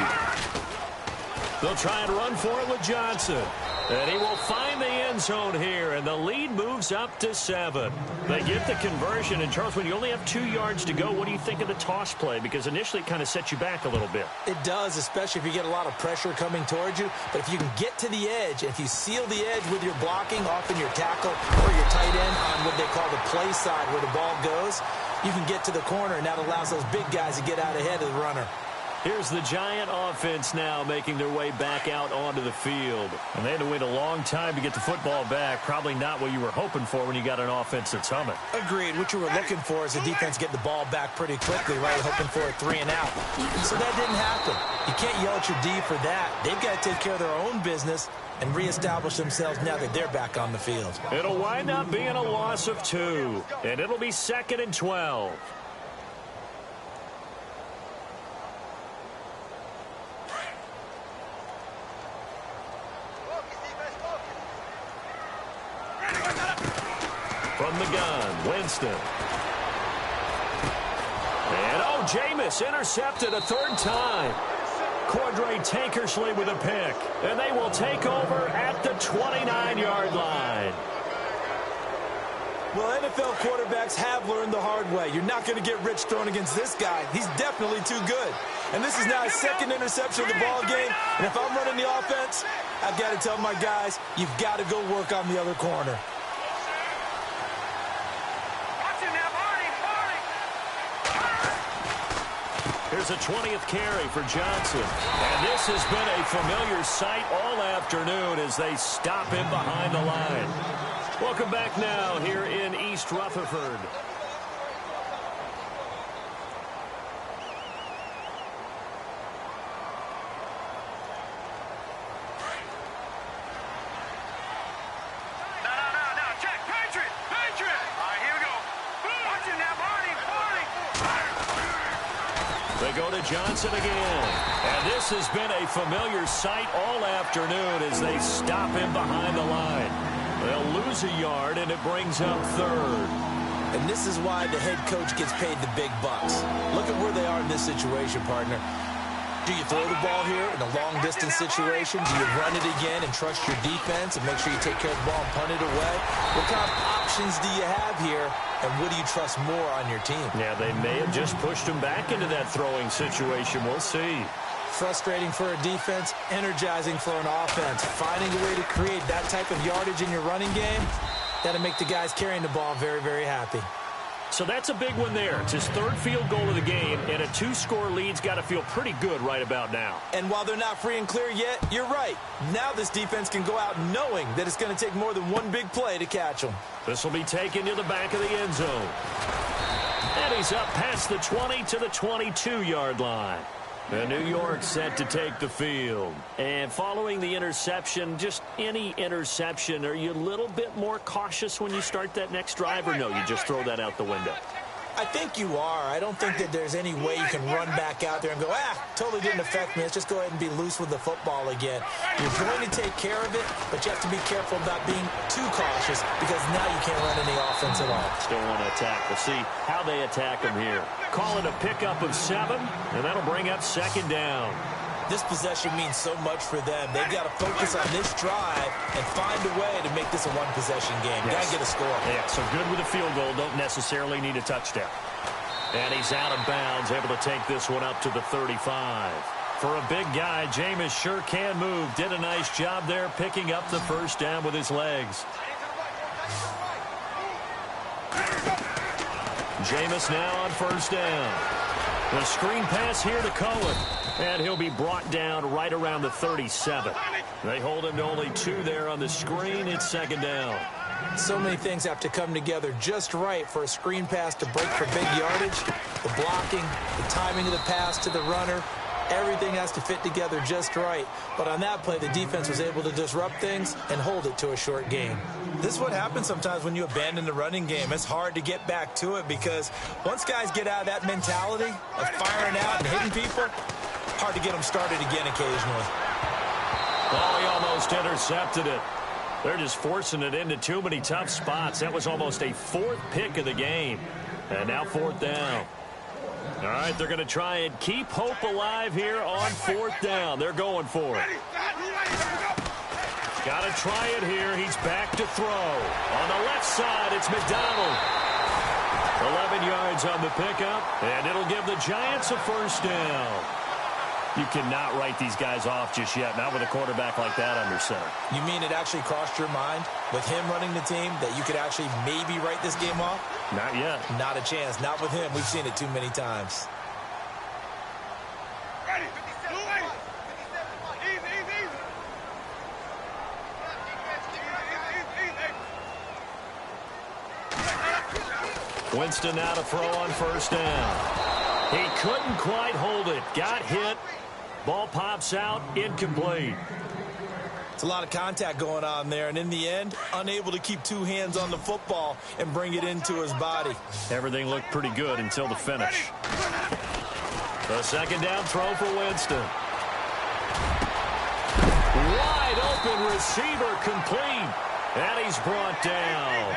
They'll try and run for it with Johnson. And he will find the end zone here, and the lead moves up to 7. They get the conversion, and Charles, when you only have 2 yards to go, what do you think of the toss play? Because initially it kind of sets you back a little bit. It does, especially if you get a lot of pressure coming towards you. But if you can get to the edge, if you seal the edge with your blocking, often your tackle or your tight end on what they call the play side where the ball goes, you can get to the corner, and that allows those big guys to get out ahead of the runner. Here's the Giant offense now making their way back out onto the field. And they had to wait a long time to get the football back. Probably not what you were hoping for when you got an offense that's humming. Agreed. What you were looking for is the defense getting the ball back pretty quickly, right? Hoping for a 3 and out. So that didn't happen. You can't yell at your D for that. They've got to take care of their own business and reestablish themselves now that they're back on the field. It'll wind up being a loss of 2. And it'll be 2nd and 12. From the gun, Winston. And, Jameis intercepted a 3rd time. Cordray Tankersley with a pick. And they will take over at the 29-yard line. Well, NFL quarterbacks have learned the hard way. You're not going to get rich throwing against this guy. He's definitely too good. And this is now his second interception of the ball game. And if I'm running the offense, I've got to tell my guys, you've got to go work on the other corner. Here's a 20th carry for Johnson. And this has been a familiar sight all afternoon as they stop him behind the line. Welcome back now here in East Rutherford. They go to Johnson again. And this has been a familiar sight all afternoon as they stop him behind the line. They'll lose a yard, and it brings up third. And this is why the head coach gets paid the big bucks. Look at where they are in this situation, partner. Do you throw the ball here in a long-distance situation? Do you run it again and trust your defense and make sure you take care of the ball and punt it away? What kind of options do you have here, and what do you trust more on your team? Yeah, they may have just pushed him back into that throwing situation. We'll see. Frustrating for a defense, energizing for an offense. Finding a way to create that type of yardage in your running game, that'll make the guys carrying the ball very, very happy. So that's a big one there. It's his third field goal of the game, and a 2-score lead's got to feel pretty good right about now. And while they're not free and clear yet, you're right. Now this defense can go out knowing that it's going to take more than one big play to catch them. This will be taken to the back of the end zone. And he's up past the 20 to the 22-yard line. And New York set to take the field. And following the interception, just any interception, are you a little bit more cautious when you start that next drive, or no, you just throw that out the window? I think you are. I don't think that there's any way you can run back out there and go, totally didn't affect me. Let's just go ahead and be loose with the football again. You're going to take care of it, but you have to be careful about being too cautious because now you can't run any offense at all. Still want to attack. We'll see how they attack him here. Call it a pickup of 7, and that'll bring up second down. This possession means so much for them. They've got to focus on this drive and find a way to make this a one-possession game. Yes. Got to get a score. Yeah, so good with a field goal. Don't necessarily need a touchdown. And he's out of bounds, able to take this one up to the 35. For a big guy, Jameis sure can move. Did a nice job there picking up the first down with his legs. Jameis now on first down. The screen pass here to Cohen. And he'll be brought down right around the 37. They hold him to only 2 there on the screen. It's second down. So many things have to come together just right for a screen pass to break for big yardage. The blocking, the timing of the pass to the runner, everything has to fit together just right. But on that play, the defense was able to disrupt things and hold it to a short game. This is what happens sometimes when you abandon the running game. It's hard to get back to it because once guys get out of that mentality of firing out and hitting people, hard to get them started again occasionally. Oh, he almost intercepted it. They're just forcing it into too many tough spots. That was almost a 4th pick of the game. And now 4th down. All right, they're going to try and keep hope alive here on 4th down. They're going for it. Got to try it here. He's back to throw. On the left side, it's McDonald. 11 yards on the pickup, and it'll give the Giants a first down. You cannot write these guys off just yet, not with a quarterback like that under center. You mean it actually crossed your mind with him running the team that you could actually maybe write this game off? Not yet. Not a chance. Not with him. We've seen it too many times. Winston now to throw on first down. He couldn't quite hold it. Got hit. Ball pops out. Incomplete. It's a lot of contact going on there, and in the end, unable to keep 2 hands on the football and bring it into his body. Everything looked pretty good until the finish. The second down throw for Winston. Wide open receiver complete. And he's brought down.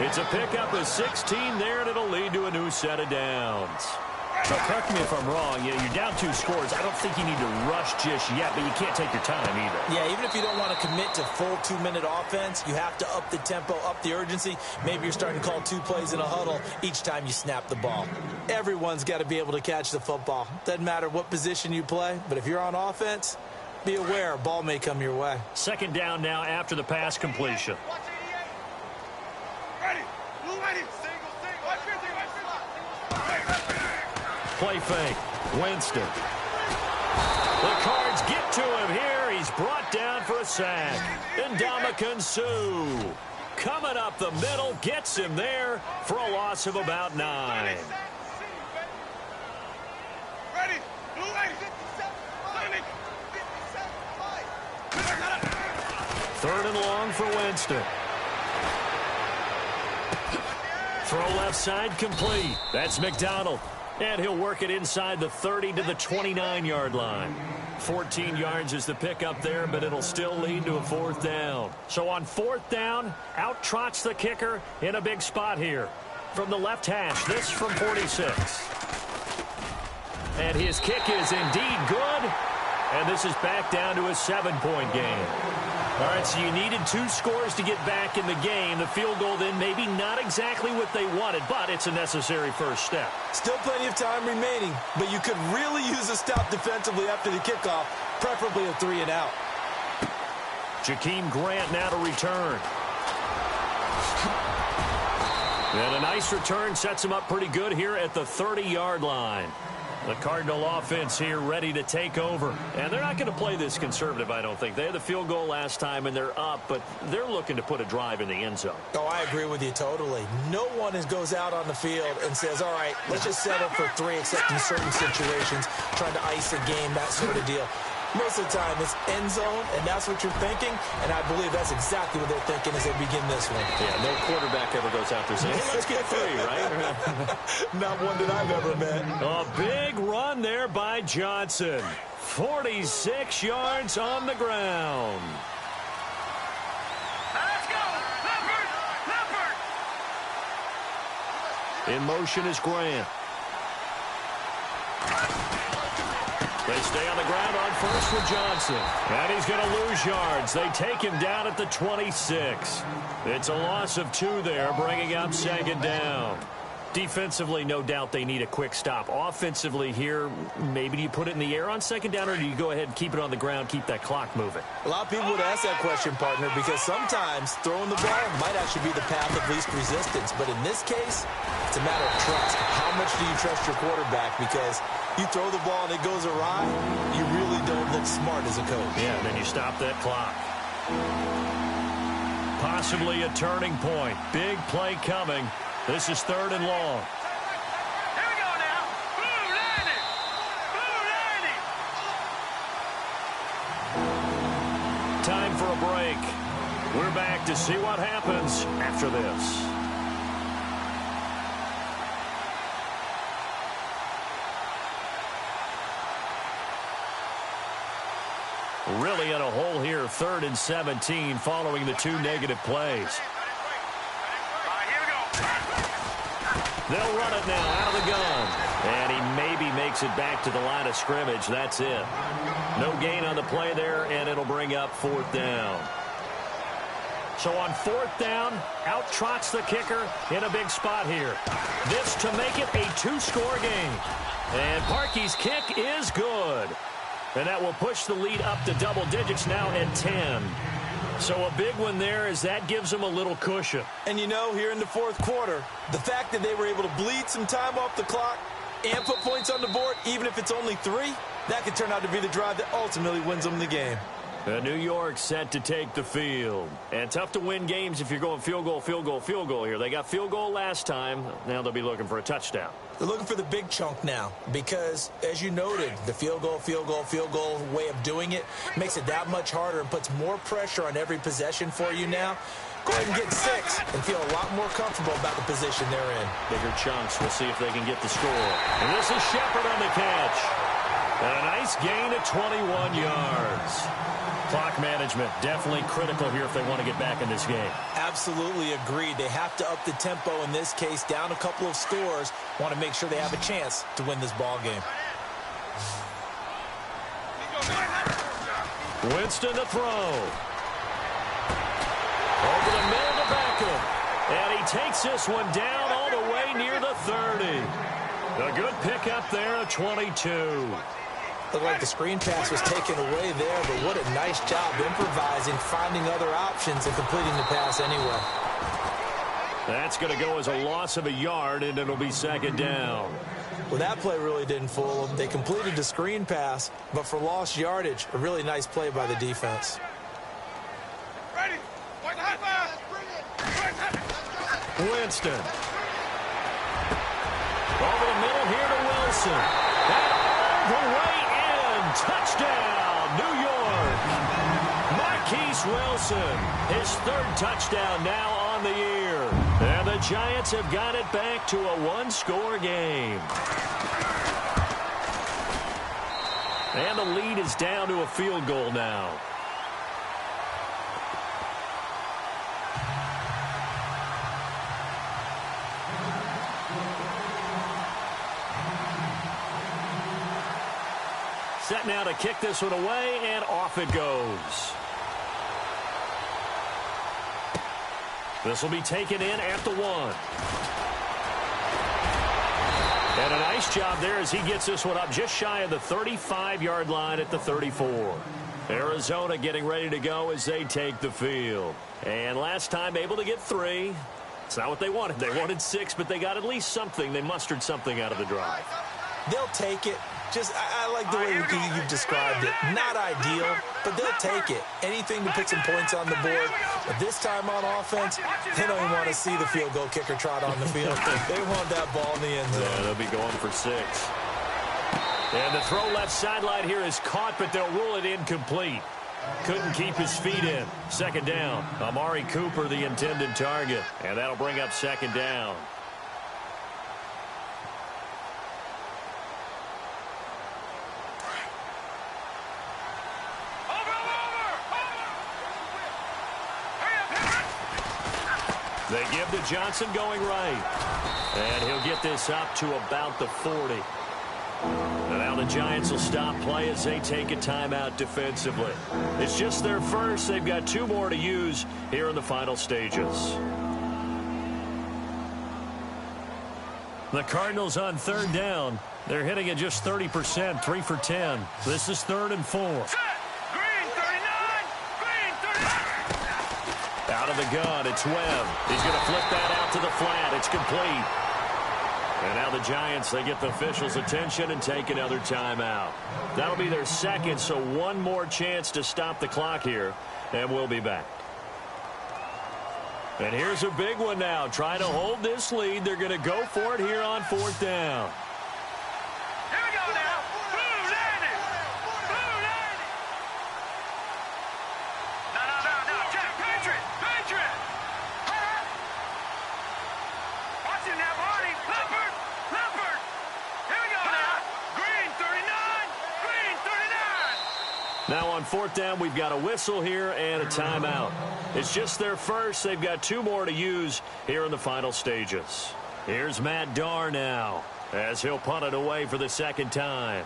It's a pickup of 16 there, and it'll lead to a new set of downs. So correct me if I'm wrong. You're down 2 scores. I don't think you need to rush just yet, but you can't take your time either. Yeah, even if you don't want to commit to full 2-minute offense, you have to up the tempo, up the urgency. Maybe you're starting to call 2 plays in a huddle each time you snap the ball. Everyone's got to be able to catch the football. Doesn't matter what position you play, but if you're on offense, be aware a ball may come your way. 2nd down now after the pass completion. Play fake. Winston. The Cards get to him here. He's brought down for a sack. Ndamukong Suh coming up the middle, gets him there for a loss of about 9. 3rd and long for Winston. Throw left side complete. That's McDonald. And he'll work it inside the 30 to the 29-yard line. 14 yards is the pickup there, but it'll still lead to a 4th down. So on 4th down, out trots the kicker in a big spot here. From the left hash, this from 46. And his kick is indeed good. And this is back down to a 7-point game. All right, so you needed 2 scores to get back in the game. The field goal then maybe not exactly what they wanted, but it's a necessary first step. Still plenty of time remaining, but you could really use a stop defensively after the kickoff, preferably a 3-and-out. Jakeem Grant now to return. And a nice return sets him up pretty good here at the 30-yard line. The Cardinal offense here ready to take over. And they're not going to play this conservative, I don't think. They had the field goal last time, and they're up, but they're looking to put a drive in the end zone. Oh, I agree with you totally. No one goes out on the field and says, all right, let's just settle for 3, except in certain situations, trying to ice a game, that sort of deal. Most of the time, it's end zone, and that's what you're thinking, and I believe that's exactly what they're thinking as they begin this one. Yeah, no quarterback ever goes out there saying, hey, let's get 3, right? Not one that I've ever met. A big run there by Johnson. 46 yards on the ground. Let's go! Leopard! In motion is Grant. They stay on the ground on first for Johnson. And he's going to lose yards. They take him down at the 26. It's a loss of 2 there, bringing up 2nd down. Defensively, no doubt they need a quick stop. Offensively here, maybe do you put it in the air on 2nd down, or do you go ahead and keep it on the ground, keep that clock moving? A lot of people would ask that question, partner, because sometimes throwing the ball might actually be the path of least resistance. But in this case, it's a matter of trust. How much do you trust your quarterback? Because you throw the ball and it goes awry, you really don't look smart as a coach. Yeah, and then you stop that clock. Possibly a turning point. Big play coming. This is 3rd and long. Here we go now. Blue landing. Time for a break. We're back to see what happens after this. Really in a hole here, 3rd and 17 following the 2 negative plays. They'll run it now out of the gun. And he maybe makes it back to the line of scrimmage. That's it. No gain on the play there, and it'll bring up 4th down. So on 4th down, out trots the kicker in a big spot here. This to make it a 2-score game. And Parkey's kick is good. And that will push the lead up to double digits now at 10. So a big one there as that gives them a little cushion. And you know, here in the 4th quarter, the fact that they were able to bleed some time off the clock and put points on the board, even if it's only 3, that could turn out to be the drive that ultimately wins them the game. New York set to take the field. And tough to win games if you're going field goal, field goal, field goal here. They got field goal last time. Now they'll be looking for a touchdown. They're looking for the big chunk now because, as you noted, the field goal way of doing it makes it that much harder and puts more pressure on every possession for you now. Go ahead and get 6 and feel a lot more comfortable about the position they're in. Bigger chunks. We'll see if they can get the score. And this is Shepard on the catch. And a nice Giants gain at 21 yards. Clock management definitely critical here if they want to get back in this game. Absolutely agreed. They have to up the tempo in this case, down a couple of scores. Want to make sure they have a chance to win this ball game. Winston to throw. Over the middle to Beckham. And he takes this one down all the way near the 30. A good pickup there at 22. Looked like the screen pass was taken away there, but what a nice job improvising, finding other options, and completing the pass anyway. That's going to go as a loss of a yard, and it'll be second down. Well, that play really didn't fool them. They completed the screen pass, but for lost yardage, a really nice play by the defense. Ready. Winston. Over the middle here to Wilson. And all the way in. Touchdown, New York. Marquise Wilson, his third touchdown now on the year. And the Giants have got it back to a one-score game. And the lead is down to a field goal now. Set now to kick this one away, and off it goes. This will be taken in at the 1. And a nice job there as he gets this one up just shy of the 35-yard line at the 34. Arizona getting ready to go as they take the field. And last time able to get 3. It's not what they wanted. They wanted 6, but they got at least something. They mustered something out of the drive. They'll take it. I like the way you've described it. Not ideal, but they'll take it. Anything to put some points on the board. But this time on offense, they don't even want to see the field goal kicker trot on the field. They want that ball in the end zone. Yeah, they'll be going for 6. And the throw left sideline here is caught, but they'll rule it incomplete. Couldn't keep his feet in. Second down. Amari Cooper, the intended target. And that'll bring up second down. They give to Johnson going right. And he'll get this up to about the 40. And now the Giants will stop play as they take a timeout defensively. It's just their first. They've got 2 more to use here in the final stages. The Cardinals on third down. They're hitting at just 30%, 3 for 10. This is 3rd and 4. Out of the gun, it's Webb. He's going to flip that out to the flat. It's complete. And now the Giants, they get the officials' attention and take another timeout. That'll be their second, so 1 more chance to stop the clock here, and we'll be back. And here's a big one now. Trying to hold this lead. They're going to go for it here on 4th down. Here we go now. Blue landing. Blue landing. No. Jack, Patriot. Watch him now, Barney. Leopard. Here we go now. Green 39. Green 39. Now on 4th down, we've got a whistle here and a timeout. It's just their first. They've got 2 more to use here in the final stages. Here's Matt Darr now as he'll punt it away for the second time.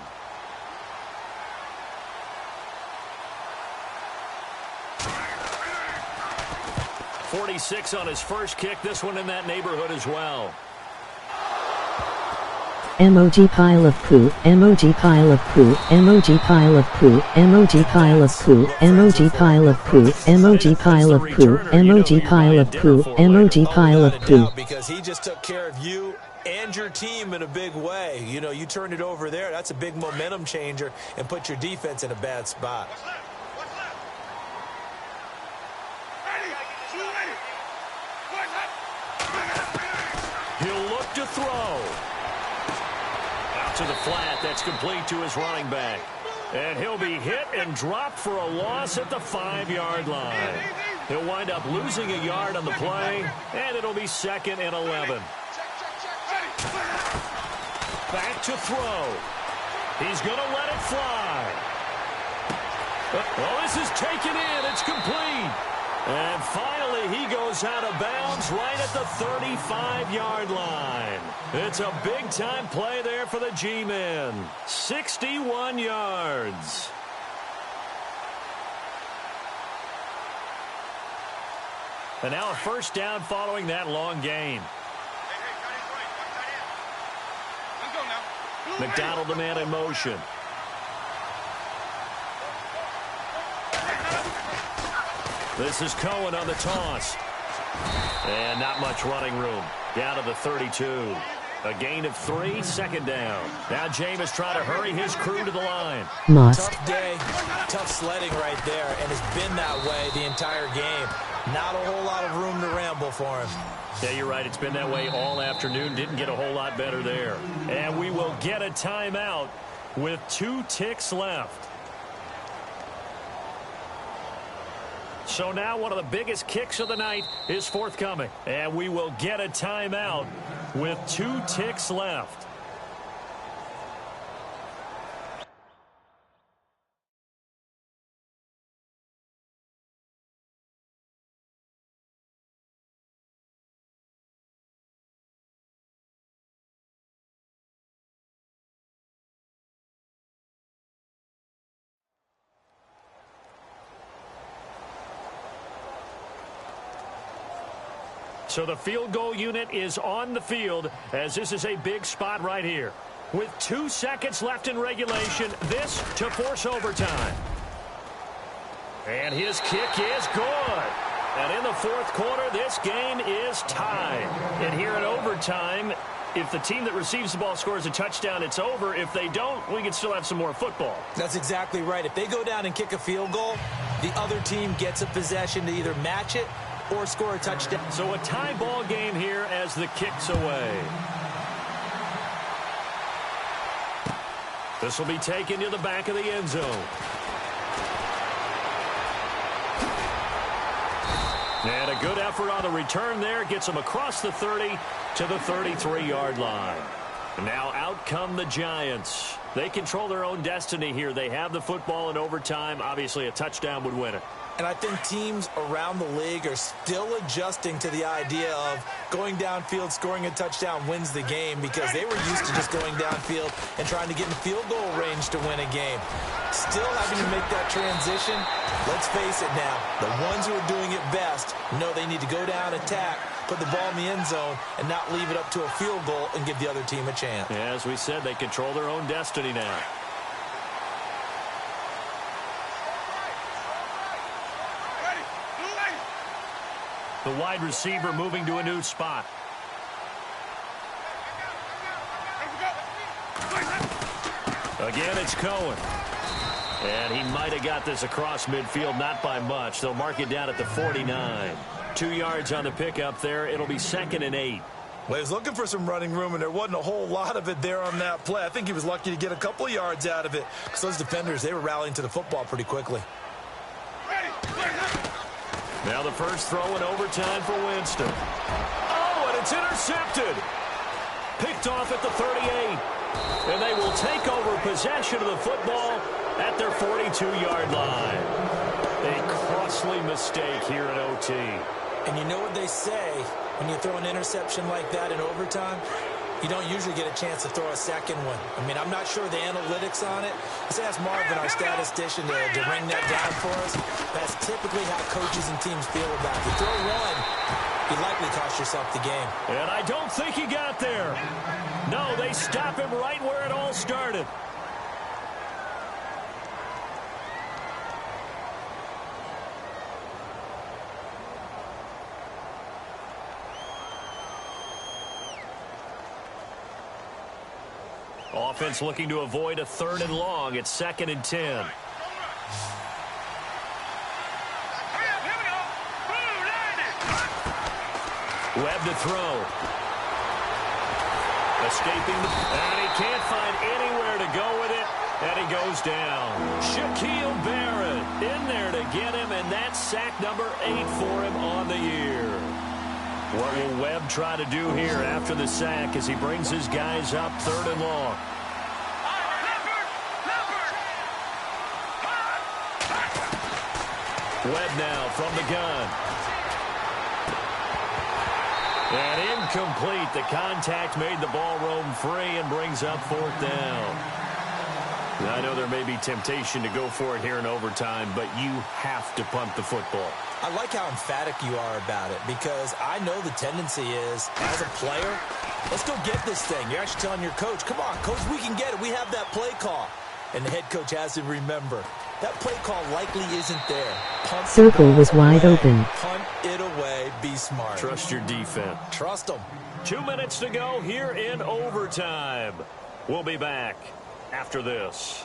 .46 on his first kick. This one in that neighborhood as well. Emoji pile of poo, emoji pile of poo, emoji pile of poo, emoji pile of poo, emoji pile of poo, emoji pile of poo, emoji pile of poo, emoji pile of poo. Because he just took care of you and your team in a big way. You know, you turned it over there. That's a big momentum changer and put your defense in a bad spot. He'll look to throw. To the flat, that's complete to his running back. And he'll be hit and dropped for a loss at the 5-yard line. He'll wind up losing a yard on the play, and it'll be 2nd and 11. Back to throw. He's going to let it fly. Oh, this is taken in. It's complete. And finally, he goes out of bounds right at the 35-yard line. It's a big-time play there for the G-men. 61 yards. And now a first down following that long gain. McDonald, the man in motion. This is Cohen on the toss. And not much running room. Down to the 32. A gain of 3, second down. Now Jameis trying to hurry his crew to the line. Must. Tough day, tough sledding right there, and it's been that way the entire game. Not a whole lot of room to ramble for him. Yeah, you're right. It's been that way all afternoon. Didn't get a whole lot better there. And we will get a timeout with 2 ticks left. So now one of the biggest kicks of the night is forthcoming. And we will get a timeout with 2 ticks left. So the field goal unit is on the field as this is a big spot right here. With 2 seconds left in regulation, this to force overtime. And his kick is good. And in the fourth quarter, this game is tied. And here in overtime, if the team that receives the ball scores a touchdown, it's over. If they don't, we can still have some more football. That's exactly right. If they go down and kick a field goal, the other team gets a possession to either match it or score a touchdown. So a tie ball game here as the kick's away. This will be taken to the back of the end zone. And a good effort on the return there. Gets him across the 30 to the 33-yard line. And now out come the Giants. They control their own destiny here. They have the football in overtime. Obviously, a touchdown would win it. And I think teams around the league are still adjusting to the idea of going downfield, scoring a touchdown wins the game, because they were used to just going downfield and trying to get in field goal range to win a game. Still having to make that transition. Let's face it now, the ones who are doing it best know they need to go down, attack, put the ball in the end zone, and not leave it up to a field goal and give the other team a chance. Yeah, as we said, they control their own destiny now. The wide receiver moving to a new spot. Again, it's Cohen. And he might have got this across midfield, not by much. They'll mark it down at the 49. 2 yards on the pickup there. It'll be 2nd and 8. Well, he was looking for some running room, and there wasn't a whole lot of it there on that play. I think he was lucky to get a couple of yards out of it, because those defenders, they were rallying to the football pretty quickly. Now the first throw in overtime for Winston. Oh, and it's intercepted. Picked off at the 38. And they will take over possession of the football at their 42-yard line. A costly mistake here at OT. And you know what they say, when you throw an interception like that in overtime, you don't usually get a chance to throw a second one. I mean, I'm not sure the analytics on it. Let's ask Marvin, our statistician, to ring that down for us. That's typically how coaches and teams feel about it. You throw one, you likely cost yourself the game. And I don't think he got there. No, they stop him right where it all started. Offense looking to avoid a 3rd and long. It's 2nd and 10. Webb to throw. Escaping and he can't find anywhere to go with it, and he goes down. Shaquille Barrett in there to get him, and that's sack number 8 for him on the year. What will Webb try to do here after the sack as he brings his guys up 3rd and long? Webb now from the gun. And incomplete. The contact made the ball roam free and brings up 4th down. I know there may be temptation to go for it here in overtime, but you have to punt the football. I like how emphatic you are about it because I know the tendency is, as a player, let's go get this thing. You're actually telling your coach, come on, coach, we can get it. We have that play call. And the head coach has to remember, that play call likely isn't there. Punt Circle was wide open. Punt it away. Be smart. Trust your defense. Trust them. 2 minutes to go here in overtime. We'll be back after this.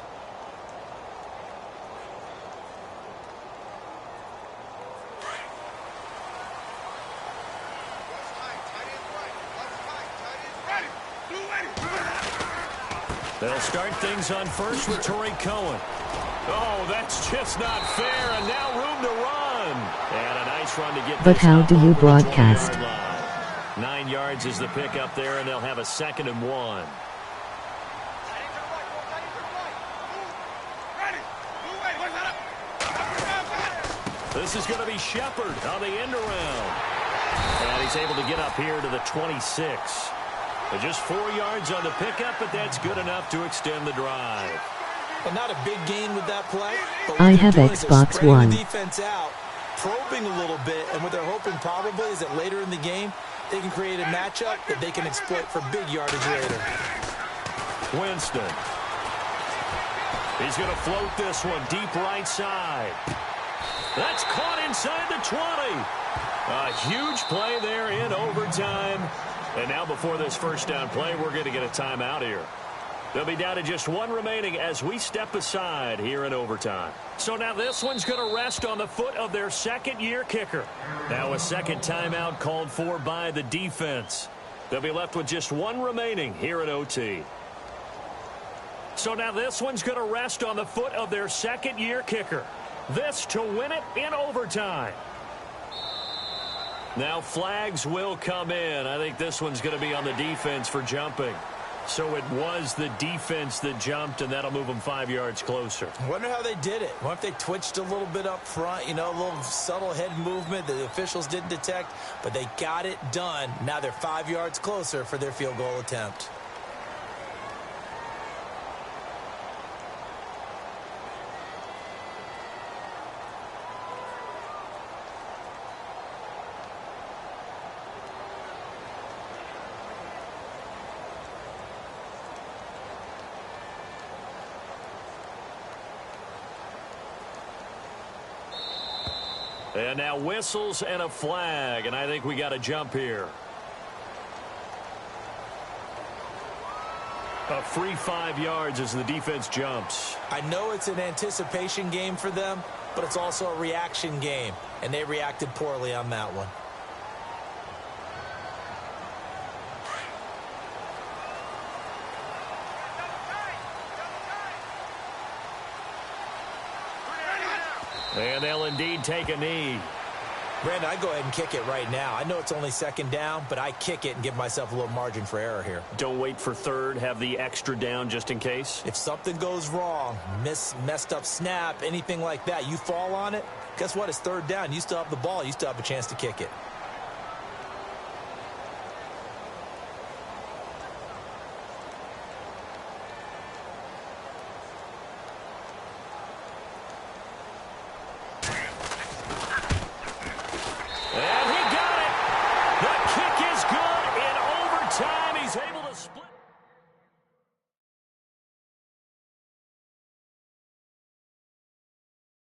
They'll start things on first with Torrey Cohen. Oh, that's just not fair, and now room to run. And a nice run to get But this how up do you over the broadcast? 20-yard line. 9 yards is the pickup there, and they'll have a 2nd and 1. This is going to be Shepard on the end around. And he's able to get up here to the 26. Just 4 yards on the pickup, but that's good enough to extend the drive. Well, not a big gain with that play. But I what have they're doing is they're Xbox spreading One. the defense out, probing a little bit, and what they're hoping probably is that later in the game, they can create a matchup that they can exploit for big yardage later. Winston. He's going to float this one deep right side. That's caught inside the 20. A huge play there in overtime. And now before this first down play, we're going to get a timeout here. They'll be down to just 1 remaining as we step aside here in overtime. So now this one's going to rest on the foot of their 2nd-year kicker. Now a 2nd timeout called for by the defense. They'll be left with just 1 remaining here at OT. So now this one's going to rest on the foot of their 2nd-year kicker. This to win it in overtime. Now flags will come in. I think this one's going to be on the defense for jumping. So it was the defense that jumped, and that'll move them 5 yards closer. I wonder how they did it. What if they twitched a little bit up front, you know, a little subtle head movement that the officials didn't detect, but they got it done. Now they're 5 yards closer for their field goal attempt. And now whistles and a flag, and I think we got a jump here. A free 5 yards as the defense jumps. I know it's an anticipation game for them, but it's also a reaction game, and they reacted poorly on that one. And they'll indeed take a knee. Brandon, I'd go ahead and kick it right now. I know it's only 2nd down, but I kick it and give myself a little margin for error here. Don't wait for 3rd. Have the extra down just in case. If something goes wrong, messed up snap, anything like that, you fall on it, guess what? It's 3rd down. You still have the ball. You still have a chance to kick it. And he got it. The kick is good in overtime. He's able to split.